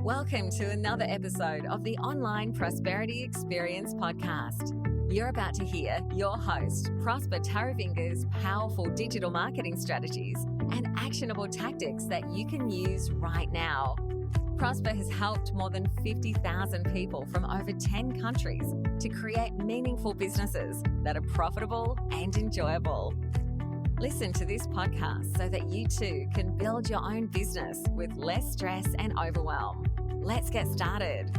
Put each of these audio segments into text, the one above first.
Welcome to another episode of the Online Prosperity Experience podcast. You're about to hear your host, Prosper Taravinga's powerful digital marketing strategies and actionable tactics that you can use right now. Prosper has helped more than 50,000 people from over 10 countries to create meaningful businesses that are profitable and enjoyable. Listen to this podcast so that you too can build your own business with less stress and overwhelm. Let's get started.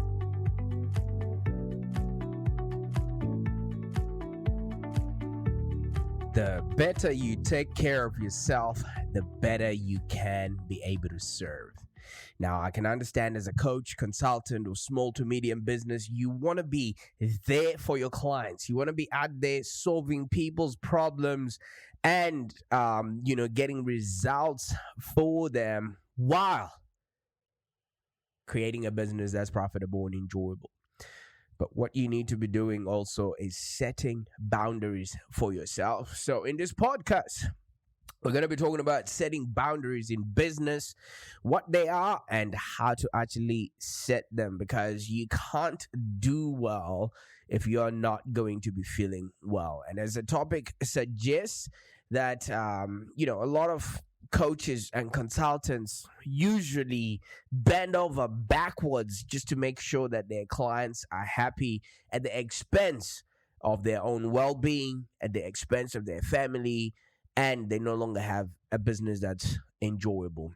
The better you take care of yourself, the better you can be able to serve. Now, I can understand as a coach, consultant, or small to medium business, you want to be there for your clients. You want to be out there solving people's problems and, getting results for them while creating a business that's profitable and enjoyable. But what you need to be doing also is setting boundaries for yourself. So in this podcast, we're going to be talking about setting boundaries in business, what they are, and how to actually set them, because you can't do well if you're not going to be feeling well. And as the topic suggests that, a lot of coaches and consultants usually bend over backwards just to make sure that their clients are happy at the expense of their own well-being, at the expense of their family, and they no longer have a business that's enjoyable.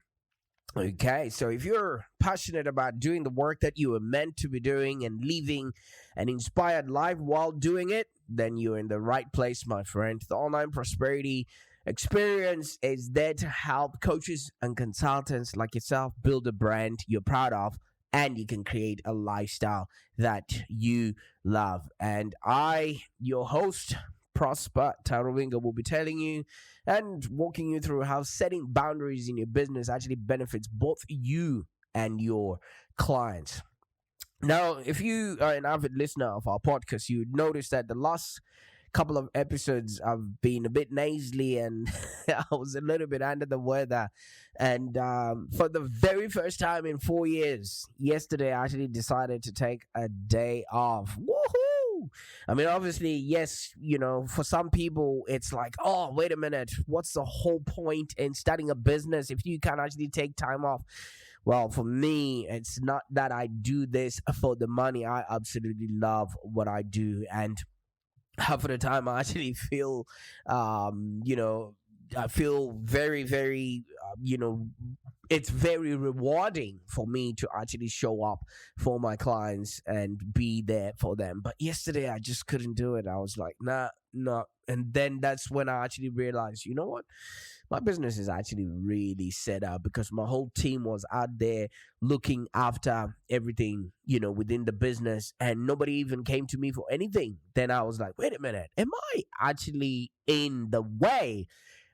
Okay, so if you're passionate about doing the work that you were meant to be doing and living an inspired life while doing it, then you're in the right place, my friend. The Online Prosperity Experience is there to help coaches and consultants like yourself build a brand you're proud of, and you can create a lifestyle that you love. And I, your host, Prosper Taravinga, will be telling you and walking you through how setting boundaries in your business actually benefits both you and your clients. Now, if you are an avid listener of our podcast, you notice that the last couple of episodes I've been a bit nasally and I was a little bit under the weather. And for the very first time in 4 years, yesterday I actually decided to take a day off. Woohoo! I mean, obviously, yes, for some people, it's like, oh, wait a minute, what's the whole point in starting a business if you can't actually take time off? Well, for me, it's not that I do this for the money. I absolutely love what I do. And half of the time I actually feel, I feel very, very, it's very rewarding for me to actually show up for my clients and be there for them. But yesterday I just couldn't do it. I was like, nah. And then that's when I actually realized, you know what? My business is actually really set up because my whole team was out there looking after everything, within the business, and nobody even came to me for anything. Then I was like, wait a minute, am I actually in the way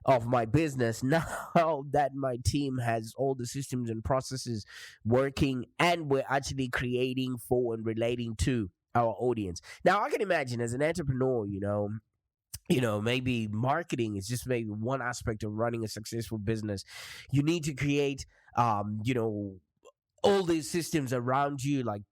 of my business now that my team has all the systems and processes working and we're actually creating for and relating to our audience? Now, I can imagine as an entrepreneur, maybe marketing is just maybe one aspect of running a successful business. You need to create, all these systems around you, like,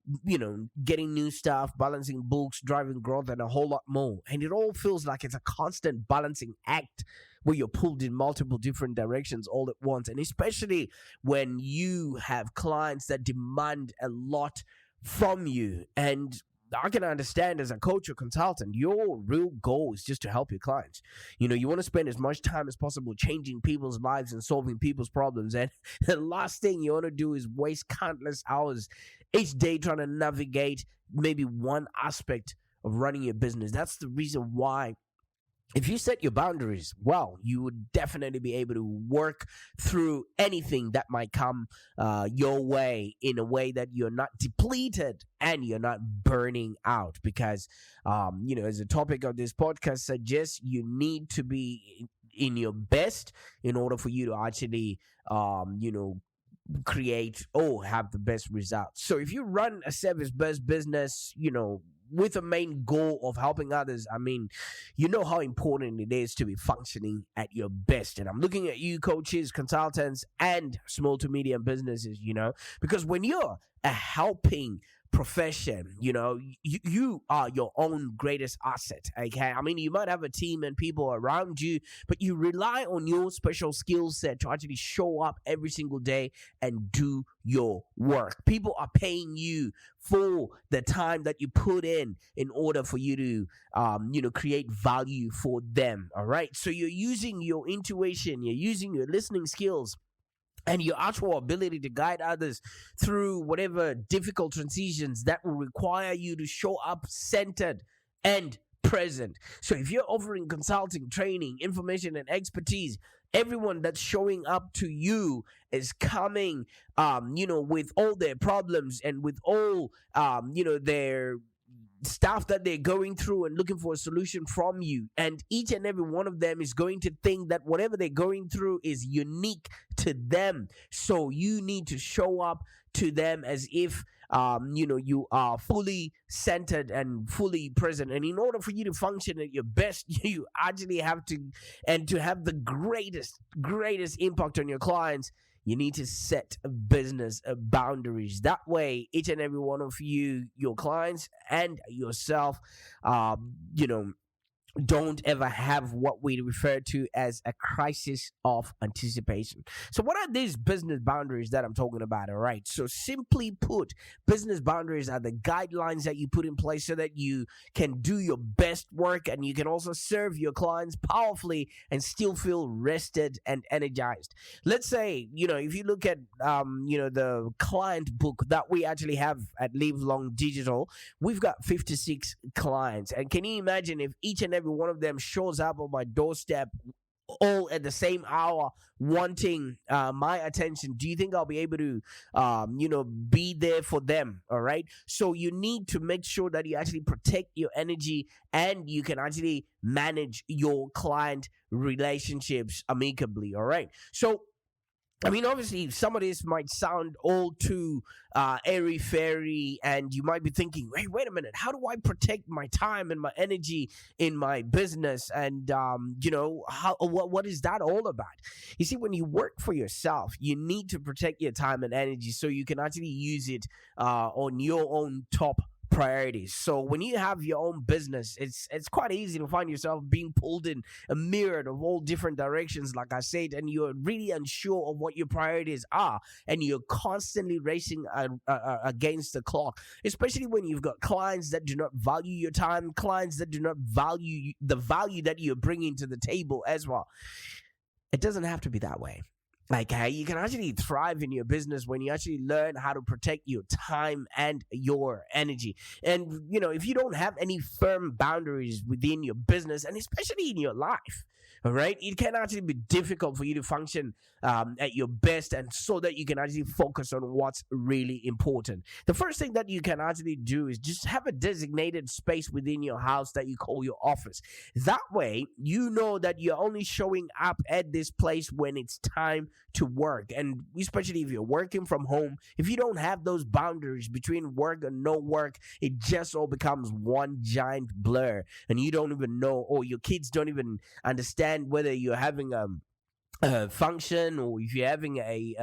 getting new stuff, balancing books, driving growth, and a whole lot more. And it all feels like it's a constant balancing act where you're pulled in multiple different directions all at once. And especially when you have clients that demand a lot from you. And I can understand as a coach or consultant, your real goal is just to help your clients. You want to spend as much time as possible changing people's lives and solving people's problems. And the last thing you want to do is waste countless hours each day trying to navigate maybe one aspect of running your business. That's the reason why, if you set your boundaries well, you would definitely be able to work through anything that might come your way in a way that you're not depleted and you're not burning out. Because, as the topic of this podcast suggests, you need to be in your best in order for you to actually, create or have the best results. So if you run a service-based business, with a main goal of helping others. I mean, you know how important it is to be functioning at your best. And I'm looking at you, coaches, consultants, and small to medium businesses, because when you're a helping profession, you are your own greatest asset. Okay, I mean, you might have a team and people around you, but you rely on your special skill set to actually show up every single day and do your work. People are paying you for the time that you put in order for you to create value for them. All right, so you're using your intuition, you're using your listening skills and your actual ability to guide others through whatever difficult transitions that will require you to show up centered and present. So if you're offering consulting, training, information, and expertise, everyone that's showing up to you is coming, with all their problems and with all, their stuff that they're going through and looking for a solution from you. And each and every one of them is going to think that whatever they're going through is unique to them. So you need to show up to them as if you are fully centered and fully present. And in order for you to function at your best, you actually have to, and to have the greatest impact on your clients, you need to set business boundaries. That way, each and every one of you, your clients and yourself, don't ever have what we refer to as a crisis of anticipation. So what are these business boundaries that I'm talking about? All right. So simply put, business boundaries are the guidelines that you put in place so that you can do your best work and you can also serve your clients powerfully and still feel rested and energized. Let's say, if you look at, the client book that we actually have at Live Long Digital, we've got 56 clients. And can you imagine if each and every one of them shows up on my doorstep all at the same hour wanting my attention? Do you think I'll be able to be there for them? All right, so you need to make sure that you actually protect your energy and you can actually manage your client relationships amicably. All right, so I mean, obviously, some of this might sound all too airy-fairy, and you might be thinking, hey, wait a minute, how do I protect my time and my energy in my business? And, what is that all about? You see, when you work for yourself, you need to protect your time and energy so you can actually use it on your own top priorities. So when you have your own business, it's quite easy to find yourself being pulled in a myriad of all different directions, like I said, and you're really unsure of what your priorities are, and you're constantly racing against the clock, especially when you've got clients that do not value your time, clients that do not value the value that you're bringing to the table as well. It doesn't have to be that way. Like, you can actually thrive in your business when you actually learn how to protect your time and your energy. And, if you don't have any firm boundaries within your business, and especially in your life, all right, it can actually be difficult for you to function at your best, and so that you can actually focus on what's really important. The first thing that you can actually do is just have a designated space within your house that you call your office. That way, you know that you're only showing up at this place when it's time to work. And especially if you're working from home, if you don't have those boundaries between work and no work, it just all becomes one giant blur, and you don't even know, or your kids don't even understand whether you're having a function, or if you're having a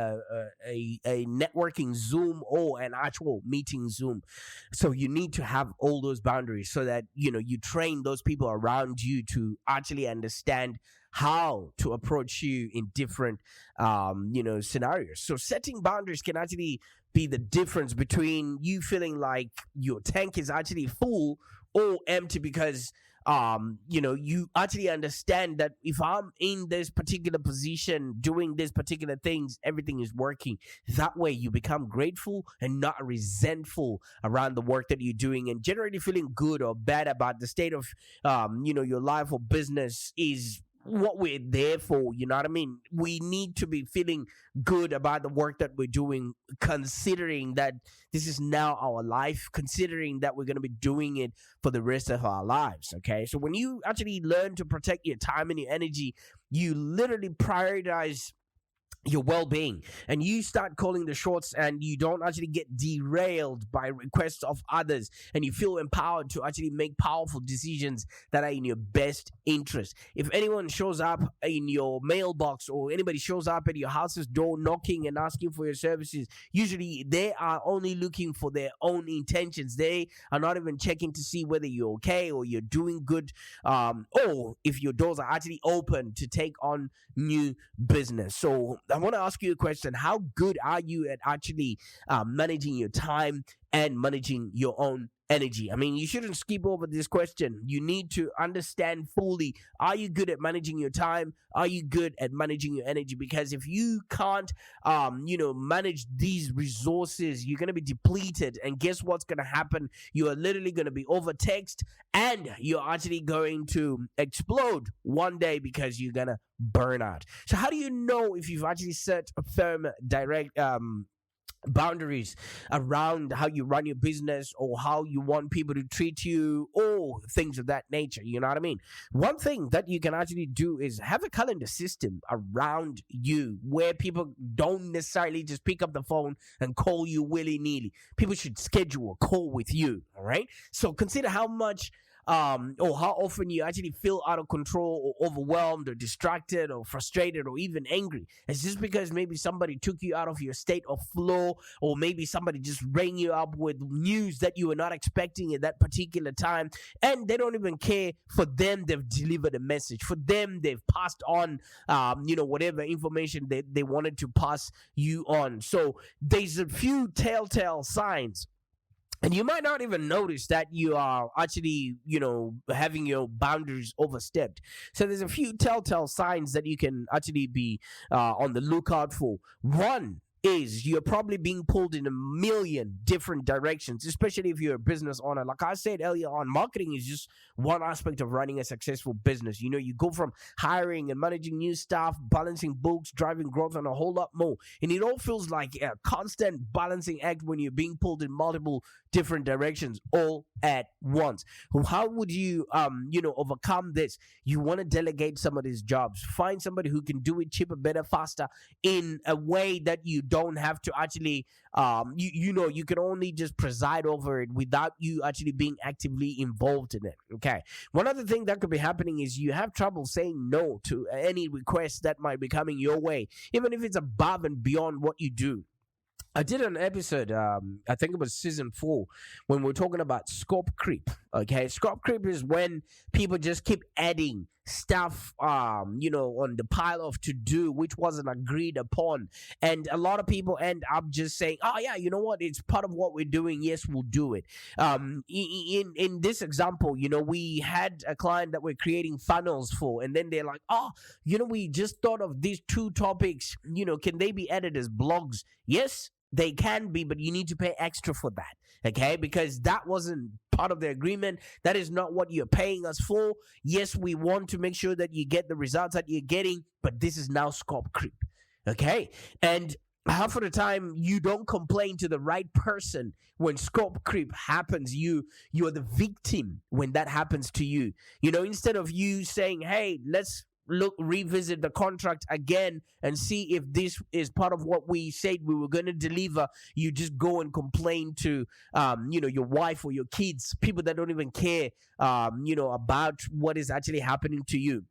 networking Zoom or an actual meeting Zoom. So you need to have all those boundaries so that you train those people around you to actually understand how to approach you in different scenarios. So setting boundaries can actually be the difference between you feeling like your tank is actually full or empty, because you actually understand that if I'm in this particular position doing this particular things, everything is working. That way you become grateful and not resentful around the work that you're doing, and generally feeling good or bad about the state of your life or business is what we're there for. You know what I mean? We need to be feeling good about the work that we're doing, considering that this is now our life, considering that we're going to be doing it for the rest of our lives. Okay, so when you actually learn to protect your time and your energy, you literally prioritize your well-being, and you start calling the shots, and you don't actually get derailed by requests of others, and you feel empowered to actually make powerful decisions that are in your best interest. If anyone shows up in your mailbox, or anybody shows up at your house's door knocking and asking for your services, usually they are only looking for their own intentions. They are not even checking to see whether you're okay or you're doing good, or if your doors are actually open to take on new business. So I want to ask you a question. How good are you at actually managing your time and managing your own energy? I mean, you shouldn't skip over this question. You need to understand fully, are you good at managing your time? Are you good at managing your energy? Because if you can't manage these resources, you're going to be depleted, and guess what's going to happen? You are literally going to be overtaxed, and you're actually going to explode one day because you're going to burn out. So how do you know if you've actually set a firm direct boundaries around how you run your business, or how you want people to treat you, or things of that nature? You know what I mean? One thing that you can actually do is have a calendar system around you, where people don't necessarily just pick up the phone and call you willy-nilly. People should schedule a call with you. All right, so consider how much or how often you actually feel out of control, or overwhelmed, or distracted, or frustrated, or even angry. It's just because maybe somebody took you out of your state of flow, or maybe somebody just rang you up with news that you were not expecting at that particular time, and they don't even care. For them, they've delivered a message. For them, they've passed on whatever information they wanted to pass you on. So there's a few telltale signs, and you might not even notice that you are actually, having your boundaries overstepped. So there's a few telltale signs that you can actually be on the lookout for. One is you're probably being pulled in a million different directions, especially if you're a business owner. Like I said earlier on, marketing is just one aspect of running a successful business. You go from hiring and managing new staff, balancing books, driving growth, and a whole lot more. And it all feels like a constant balancing act when you're being pulled in multiple different directions all at once. How would you overcome this? You want to delegate some of these jobs. Find somebody who can do it cheaper, better, faster, in a way that you don't have to actually you can only just preside over it without you actually being actively involved in it. Okay, one other thing that could be happening is you have trouble saying no to any request that might be coming your way, even if it's above and beyond what you do. I did an episode, I think it was season 4, when we're talking about scope creep. Okay, scope creep is when people just keep adding stuff, on the pile of to do, which wasn't agreed upon. And a lot of people end up just saying, oh yeah, you know what? It's part of what we're doing. Yes, we'll do it. In this example, we had a client that we're creating funnels for, and then they're like, oh, we just thought of these 2 topics. Can they be added as blogs? Yes, they can be, but you need to pay extra for that, okay? Because that wasn't part of the agreement. That is not what you're paying us for. Yes, we want to make sure that you get the results that you're getting, but this is now scope creep, okay? And half of the time, you don't complain to the right person when scope creep happens. You're the victim when that happens to you. Instead of you saying, hey, let's revisit the contract again and see if this is part of what we said we were going to deliver, you just go and complain to your wife or your kids, people that don't even care about what is actually happening to you.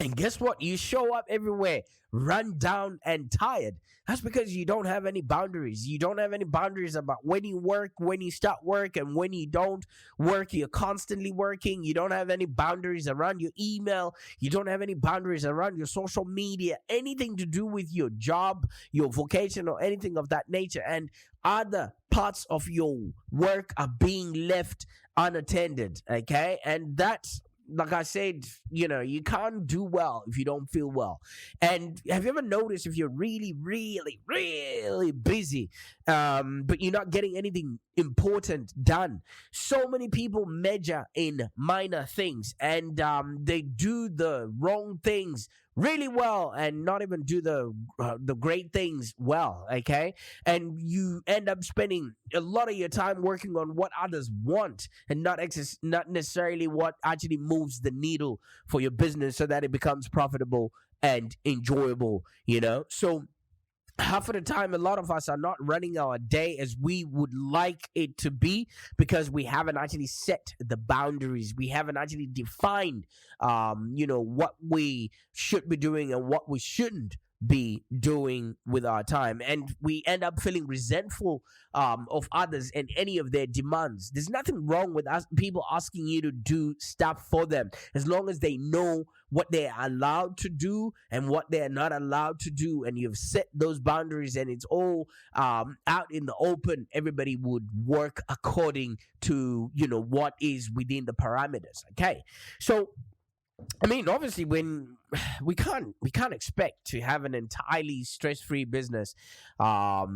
And guess what? You show up everywhere run down and tired. That's because you don't have any boundaries. You don't have any boundaries about when you work, when you start work, and when you don't work. You're constantly working. You don't have any boundaries around your email. You don't have any boundaries around your social media, anything to do with your job, your vocation, or anything of that nature. And other parts of your work are being left unattended, okay? And that's, like I said, you can't do well if you don't feel well. And have you ever noticed, if you're really, really, really busy, but you're not getting anything important done? So many people measure in minor things, and they do the wrong things really well and not even do the great things well, okay? And you end up spending a lot of your time working on what others want, and not necessarily what actually moves the needle for your business so that it becomes profitable and enjoyable, So half of the time, a lot of us are not running our day as we would like it to be because we haven't actually set the boundaries. We haven't actually defined, what we should be doing and what we shouldn't be doing with our time, and we end up feeling resentful of others and any of their demands. There's nothing wrong with people asking you to do stuff for them as long as they know what they're allowed to do and what they're not allowed to do, and you've set those boundaries and it's all out in the open. Everybody would work according to what is within the parameters. Okay, so obviously, when we can't expect to have an entirely stress-free business, as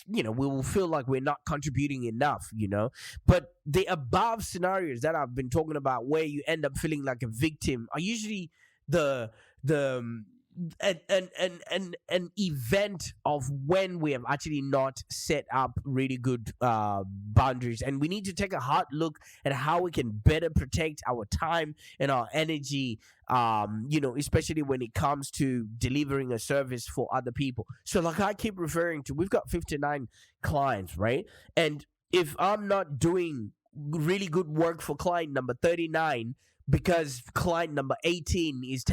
we will feel like we're not contributing enough, But the above scenarios that I've been talking about, where you end up feeling like a victim, are usually the an event of when we have actually not set up really good boundaries, and we need to take a hard look at how we can better protect our time and our energy, especially when it comes to delivering a service for other people. So like I keep referring to, we've got 59 clients, right? And if I'm not doing really good work for client number 39 because client number 18 is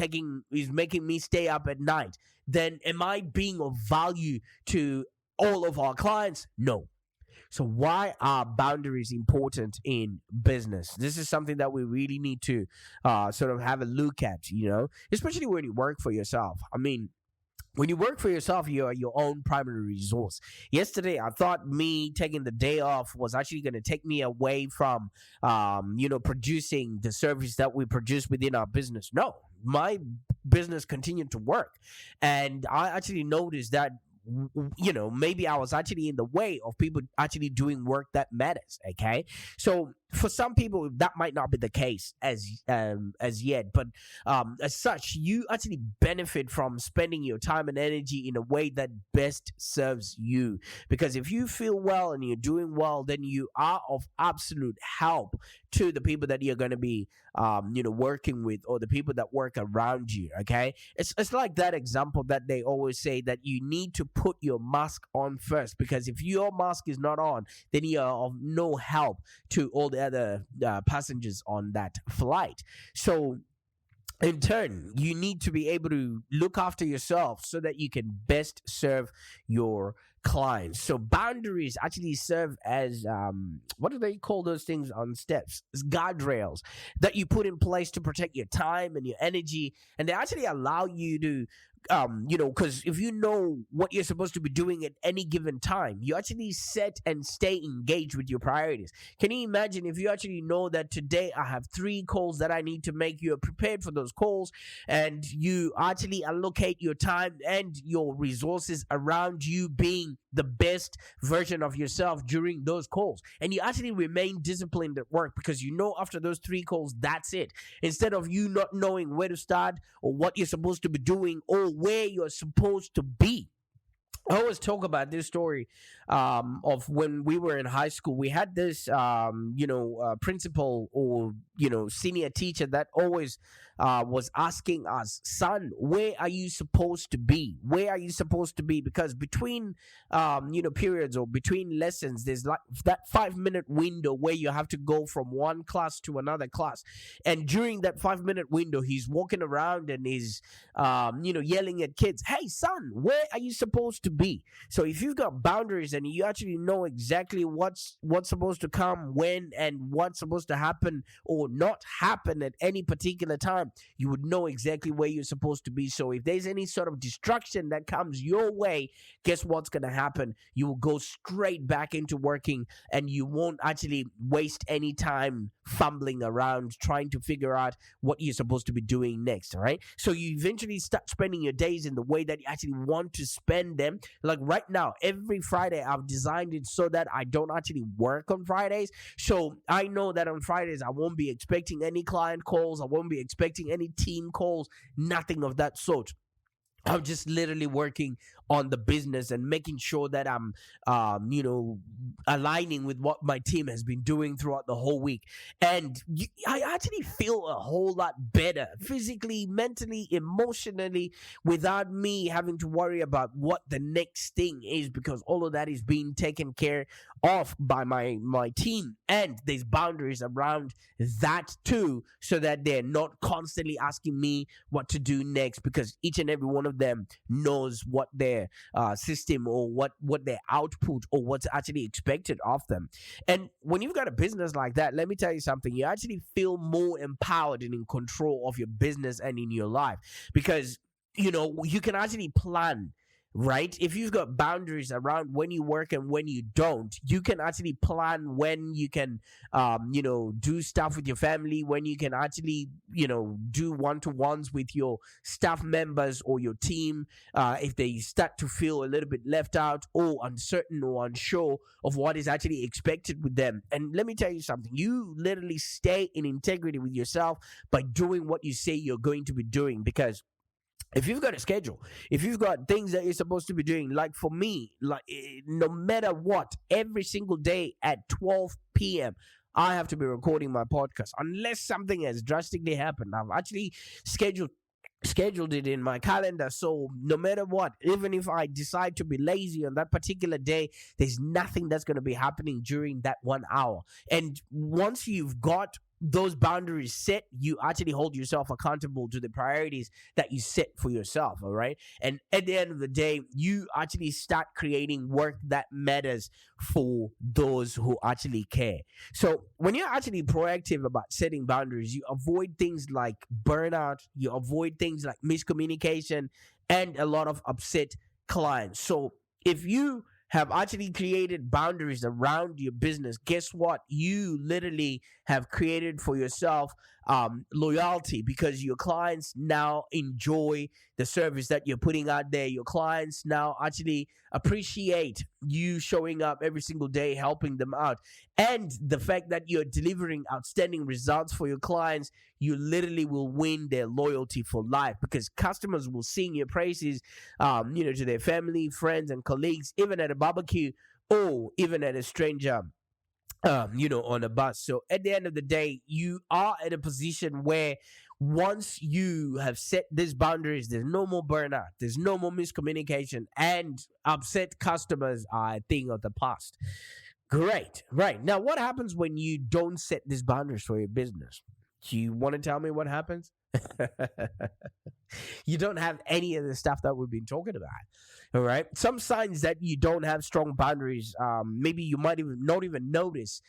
making me stay up at night, then am I being of value to all of our clients? No. So why are boundaries important in business? This is something that we really need to sort of have a look at, especially when you work for yourself. When you work for yourself, you are your own primary resource. Yesterday, I thought me taking the day off was actually going to take me away from, producing the service that we produce within our business. No, my business continued to work. And I actually noticed that maybe I was actually in the way of people actually doing work that matters. Okay, so for some people that might not be the case as yet, but as such, you actually benefit from spending your time and energy in a way that best serves you. Because if you feel well and you're doing well, then you are of absolute help to the people that you're going to be working with, or the people that work around you. Okay, it's like that example that they always say, that you need to put your mask on first, because if your mask is not on, then you are of no help to all the other passengers on that flight. So in turn, you need to be able to look after yourself so that you can best serve your clients. So boundaries actually serve as what do they call those things on steps? It's guardrails that you put in place to protect your time and your energy, and they actually allow you to because if you know what you're supposed to be doing at any given time, you actually set and stay engaged with your priorities. Can you imagine if you actually know that today I have 3 calls that I need to make? You are prepared for those calls, and you actually allocate your time and your resources around you being the best version of yourself during those calls, and you actually remain disciplined at work because you know after those 3 calls, that's it. Instead of you not knowing where to start or what you're supposed to be doing or where you're supposed to be. I always talk about this story of when we were in high school. We had this, principal or, senior teacher that always was asking us, son, where are you supposed to be? Where are you supposed to be? Because between, periods or between lessons, there's like that 5-minute window where you have to go from one class to another class. And during that 5-minute window, he's walking around and he's, yelling at kids, hey, son, where are you supposed to be? So if you've got boundaries and you actually know exactly what's supposed to come when and what's supposed to happen or not happen at any particular time, you would know exactly where you're supposed to be. So if there's any sort of distraction that comes your way, guess what's going to happen? You will go straight back into working, and you won't actually waste any time fumbling around trying to figure out what you're supposed to be doing next. All right, so you eventually start spending your days in the way that you actually want to spend them. Like right now, every Friday I've designed it so that I don't actually work on Fridays. So I know that on Fridays I won't be expecting any client calls, I won't be expecting any team calls, nothing of that sort. I'm just literally working on the business and making sure that I'm, aligning with what my team has been doing throughout the whole week. And I actually feel a whole lot better physically, mentally, emotionally, without me having to worry about what the next thing is, because all of that is being taken care of by my team. And there's boundaries around that too, so that they're not constantly asking me what to do next, because each and every one of them knows what their system, or what their output, or what's actually expected of them. And when you've got a business like that, let me tell you something, you actually feel more empowered and in control of your business and in your life, because you can actually plan. Right? If you've got boundaries around when you work and when you don't, you can actually plan when you can, do stuff with your family, when you can actually, do one-to-ones with your staff members or your team, if they start to feel a little bit left out or uncertain or unsure of what is actually expected with them. And let me tell you something, you literally stay in integrity with yourself by doing what you say you're going to be doing, because if you've got a schedule, if you've got things that you're supposed to be doing, like for me, no matter what, every single day at 12 p.m., I have to be recording my podcast, unless something has drastically happened. I've actually scheduled it in my calendar, so no matter what, even if I decide to be lazy on that particular day, there's nothing that's going to be happening during that 1 hour. And once you've got those boundaries set, you actually hold yourself accountable to the priorities that you set for yourself. All right. And at the end of the day, you actually start creating work that matters for those who actually care. So when you're actually proactive about setting boundaries, you avoid things like burnout, you avoid things like miscommunication, and a lot of upset clients. So if you have actually created boundaries around your business, guess what? You literally have created for yourself loyalty, because your clients now enjoy the service that you're putting out there. Your clients now actually appreciate you showing up every single day, helping them out. And the fact that you're delivering outstanding results for your clients, you literally will win their loyalty for life, because customers will sing your praises, to their family, friends, and colleagues, even at a barbecue or even at a stranger, on a bus. So at the end of the day, you are in a position where once you have set these boundaries, there's no more burnout, there's no more miscommunication, and upset customers are a thing of the past. Great. Right. Now, what happens when you don't set these boundaries for your business? Do you want to tell me what happens? You don't have any of the stuff that we've been talking about. All right. Some signs that you don't have strong boundaries, maybe you might even not even notice,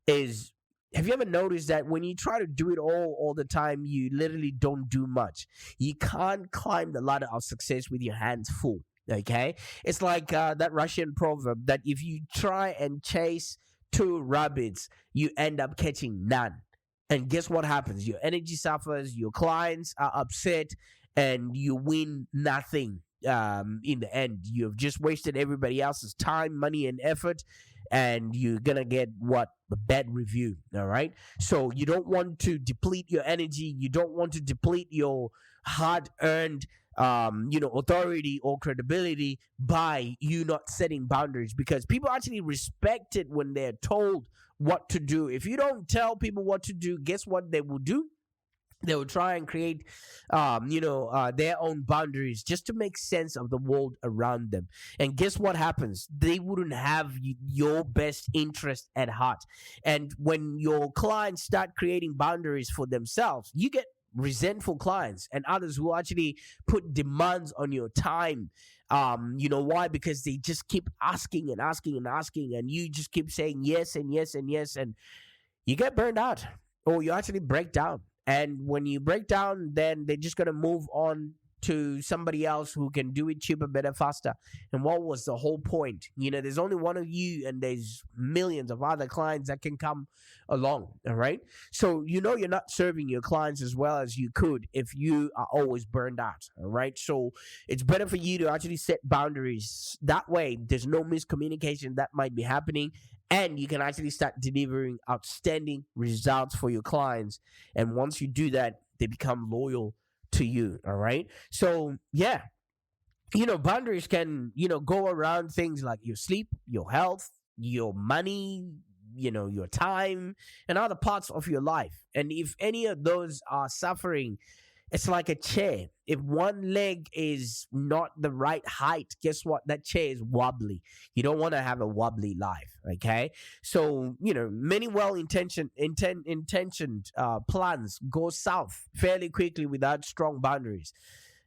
is, have you ever noticed that when you try to do it all the time, you literally don't do much? You can't climb the ladder of success with your hands full. Okay. It's like that Russian proverb that if you try and chase two rabbits, you end up catching none. And guess what happens? Your energy suffers, your clients are upset, and you win nothing. In the end, you've just wasted everybody else's time, money, and effort, and you're gonna get what? A bad review. All right. So you don't want to deplete your energy. You don't want to deplete your hard-earned authority or credibility by you not setting boundaries, because people actually respect it when they're told what to do. If you don't tell people what to do, guess what they will do? They will try and create, their own boundaries just to make sense of the world around them. And guess what happens? They wouldn't have your best interest at heart. And when your clients start creating boundaries for themselves, you get resentful clients and others who actually put demands on your time. Why? Because they just keep asking and asking and asking, and you just keep saying yes and yes and yes, and you get burned out, or you actually break down. And when you break down, then they're just going to move on to somebody else who can do it cheaper, better, faster. And what was the whole point? There's only one of you, and there's millions of other clients that can come along. All right. So, you're not serving your clients as well as you could if you are always burned out. All right. So it's better for you to actually set boundaries. That way, there's no miscommunication that might be happening, and you can actually start delivering outstanding results for your clients. And once you do that, they become loyal to you. All right. So yeah, boundaries can, go around things like your sleep, your health, your money, your time, and other parts of your life. And if any of those are suffering, it's like a chair. If one leg is not the right height, guess what? That chair is wobbly. You don't want to have a wobbly life, okay? So, many intentioned plans go south fairly quickly without strong boundaries.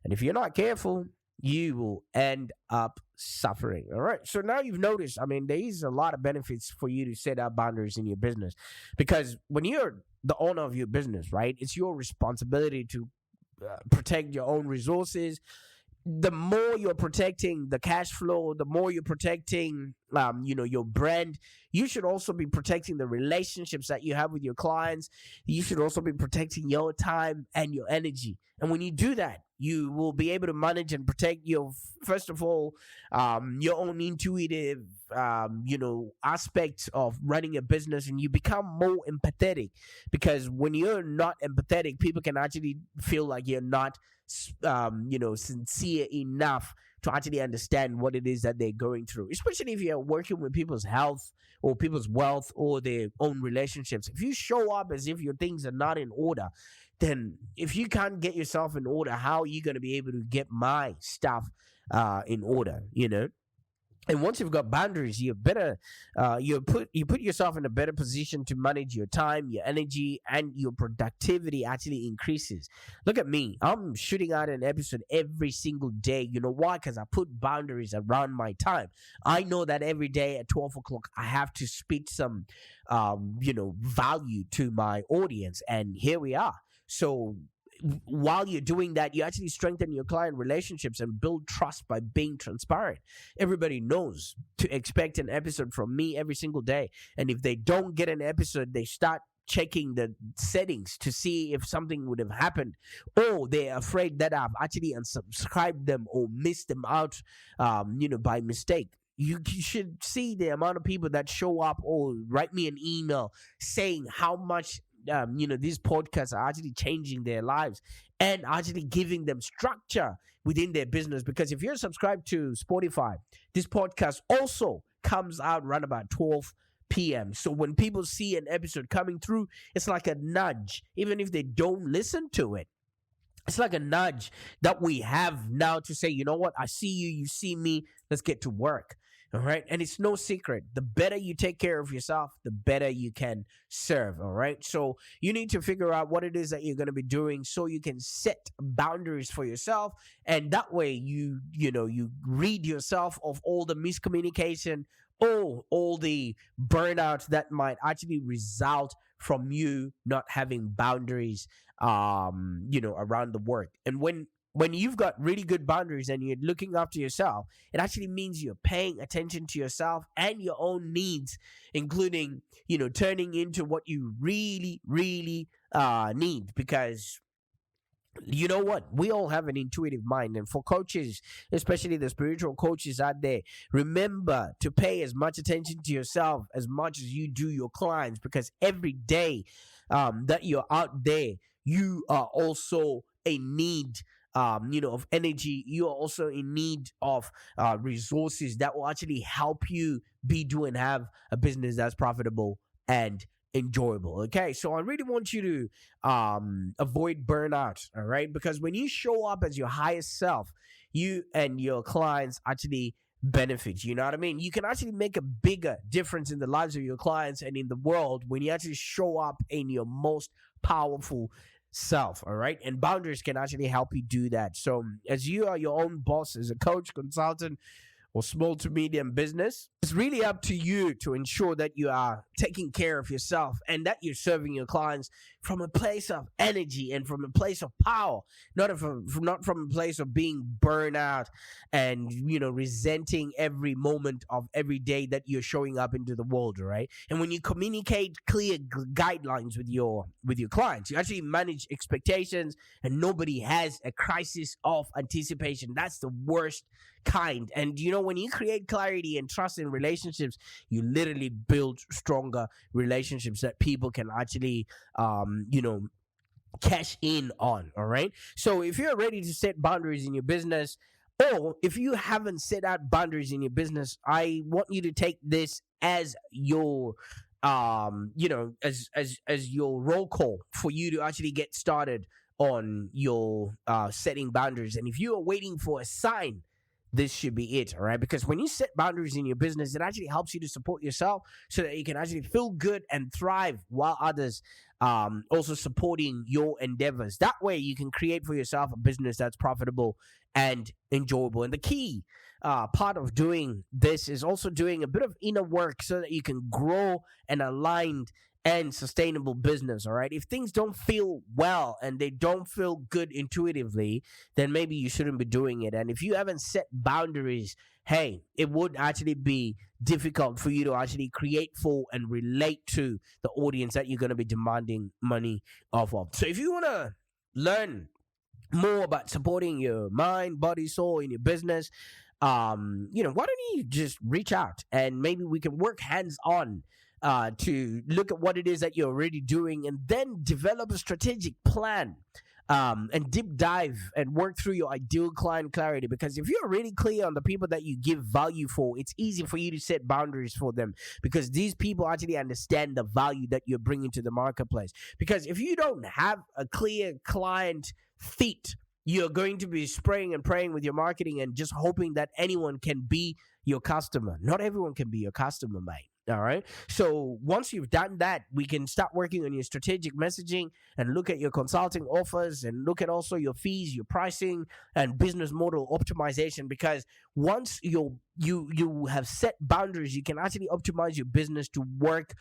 And if you're not careful, you will end up suffering. All right. So now you've noticed, there is a lot of benefits for you to set up boundaries in your business, because when you're the owner of your business, right, it's your responsibility to protect your own resources. The more you're protecting the cash flow, the more you're protecting, your brand. You should also be protecting the relationships that you have with your clients. You should also be protecting your time and your energy. And when you do that, you will be able to manage and protect first of all, your own intuitive, aspects of running a business, and you become more empathetic. Because when you're not empathetic, people can actually feel like you're not sincere enough to actually understand what it is that they're going through, especially if you're working with people's health or people's wealth or their own relationships. If you show up as if your things are not in order, then if you can't get yourself in order, how are you going to be able to get my stuff in order, And once you've got boundaries, you better you put yourself in a better position to manage your time, your energy, and your productivity actually increases. Look at me. I'm shooting out an episode every single day. You know why? Because I put boundaries around my time. I know that every day at 12 o'clock, I have to spit some value to my audience. And here we are. So while you're doing that, you actually strengthen your client relationships and build trust by being transparent. Everybody knows to expect an episode from me every single day. And if they don't get an episode, they start checking the settings to see if something would have happened, or they're afraid that I've actually unsubscribed them or missed them out, by mistake. You should see the amount of people that show up or write me an email saying how much these podcasts are actually changing their lives and actually giving them structure within their business. Because if you're subscribed to Spotify, this podcast also comes out around about 12 p.m. So when people see an episode coming through, it's like a nudge. Even if they don't listen to it, it's like a nudge that we have now to say, you know what, I see you, you see me, let's get to work. All right. And it's no secret. The better you take care of yourself, the better you can serve. All right. So you need to figure out what it is that you're going to be doing so you can set boundaries for yourself. And that way you rid yourself of all the miscommunication, all the burnout that might actually result from you not having boundaries, around the work. And when you've got really good boundaries and you're looking after yourself, it actually means you're paying attention to yourself and your own needs, including, turning into what you really, really need. Because you know what? We all have an intuitive mind. And for coaches, especially the spiritual coaches out there, remember to pay as much attention to yourself as much as you do your clients. Because every day that you're out there, you are also in need of energy. You are also in need of resources that will actually help you do and have a business that's profitable and enjoyable. Okay, so I really want you to avoid burnout. All right, because when you show up as your highest self, you and your clients actually benefit. You know what I mean? You can actually make a bigger difference in the lives of your clients and in the world when you actually show up in your most powerful self. All right, and boundaries can actually help you do that. So as you are your own boss, as a coach, consultant, or small to medium business, it's really up to you to ensure that you are taking care of yourself and that you're serving your clients from a place of energy and from a place of power, not from a place of being burned out and resenting every moment of every day that you're showing up into the world. Right? And when you communicate clear guidelines with your clients, you actually manage expectations, and nobody has a crisis of anticipation. That's the worst kind. And when you create clarity and trust in relationships, you literally build stronger relationships that people can actually cash in on. All right, so if you're ready to set boundaries in your business, Or if you haven't set out boundaries in your business, I want you to take this as your as your roll call for you to actually get started on your setting boundaries. And if you are waiting for a sign, this should be it, all right? Because when you set boundaries in your business, it actually helps you to support yourself so that you can actually feel good and thrive while others also supporting your endeavors. That way you can create for yourself a business that's profitable and enjoyable. And the key part of doing this is also doing a bit of inner work so that you can grow an aligned and sustainable business, all right? If things don't feel well and they don't feel good intuitively, then maybe you shouldn't be doing it. And if you haven't set boundaries, hey, it would actually be difficult for you to actually create for and relate to the audience that you're going to be demanding money off of. So if you want to learn more about supporting your mind, body, soul in your business, why don't you just reach out and maybe we can work hands-on to look at what it is that you're already doing and then develop a strategic plan and deep dive and work through your ideal client clarity. Because if you're really clear on the people that you give value for, it's easy for you to set boundaries for them because these people actually understand the value that you're bringing to the marketplace. Because if you don't have a clear client fit, you're going to be spraying and praying with your marketing and just hoping that anyone can be your customer. Not everyone can be your customer, mate. All right. So once you've done that, we can start working on your strategic messaging and look at your consulting offers and look at also your fees, your pricing, and business model optimization. Because once you have set boundaries, you can actually optimize your business to work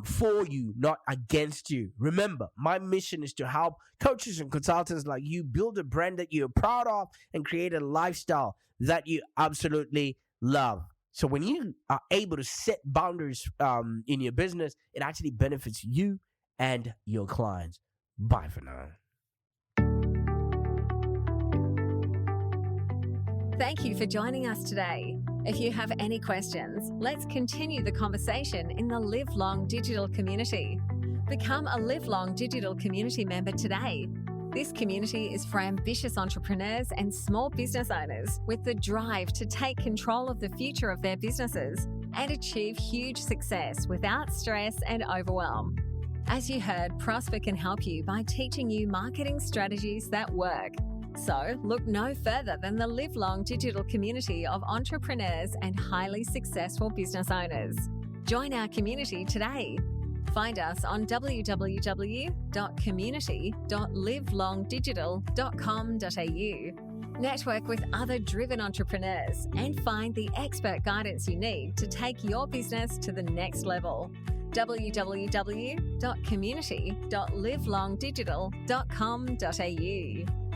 for you, not against you. Remember, my mission is to help coaches and consultants like you build a brand that you're proud of and create a lifestyle that you absolutely love. So when you are able to set boundaries in your business, it actually benefits you and your clients. Bye for now. Thank you for joining us today. If you have any questions, let's continue the conversation in the Live Long Digital community. Become a Live Long Digital community member today. This community is for ambitious entrepreneurs and small business owners with the drive to take control of the future of their businesses and achieve huge success without stress and overwhelm. As you heard, Prosper can help you by teaching you marketing strategies that work. So look no further than the Live Long Digital community of entrepreneurs and highly successful business owners. Join our community today. Find us on www.community.livelongdigital.com.au. Network with other driven entrepreneurs and find the expert guidance you need to take your business to the next level. www.community.livelongdigital.com.au